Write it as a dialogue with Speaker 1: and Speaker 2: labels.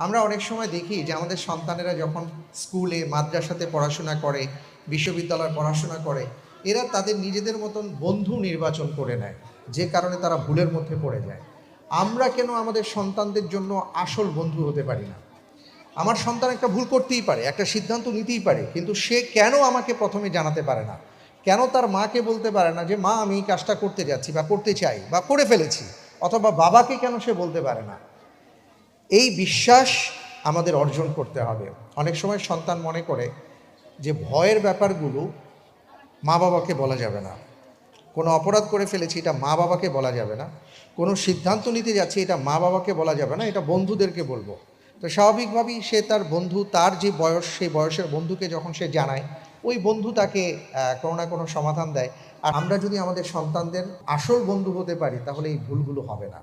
Speaker 1: আমরা অনেক সময় দেখি যে আমাদের সন্তানেরা যখন স্কুলে মাদ্রাসাতে পড়াশোনা করে, বিশ্ববিদ্যালয়ে পড়াশোনা করে, এরা তাদের নিজেদের মতন বন্ধু নির্বাচন করে নেয়, যে কারণে তারা ভুলের মধ্যে পড়ে যায়। আমরা কেন আমাদের সন্তানদের জন্য আসল বন্ধু হতে পারি না? আমার সন্তান একটা ভুল করতেই পারে, একটা সিদ্ধান্ত নিতেই পারে, কিন্তু সে কেন আমাকে প্রথমে জানাতে পারে না? কেন তার মাকে বলতে পারে না যে মা আমি এই কাজটা করতে যাচ্ছি বা করতে চাই বা করে ফেলেছি? অথবা বাবাকে কেন সে বলতে পারে না? এই বিশ্বাস আমাদের অর্জন করতে হবে। অনেক সময় সন্তান মনে করে যে ভয়ের ব্যাপারগুলো মা বাবাকে বলা যাবে না। কোনো অপরাধ করে ফেলেছি, এটা মা বাবাকে বলা যাবে না। কোনো সিদ্ধান্ত নিতে যাচ্ছি, এটা মা বাবাকে বলা যাবে না, এটা বন্ধুদেরকে বলবো। তো স্বাভাবিকভাবেই সে তার বন্ধু, তার যে বয়স, সেই বয়সের বন্ধুকে যখন সে জানায়, ওই বন্ধু তাকে কোনো না কোনো সমাধান দেয়। আর আমরা যদি আমাদের সন্তানদের আসল বন্ধু হতে পারি, তাহলে এই ভুলগুলো হবে না।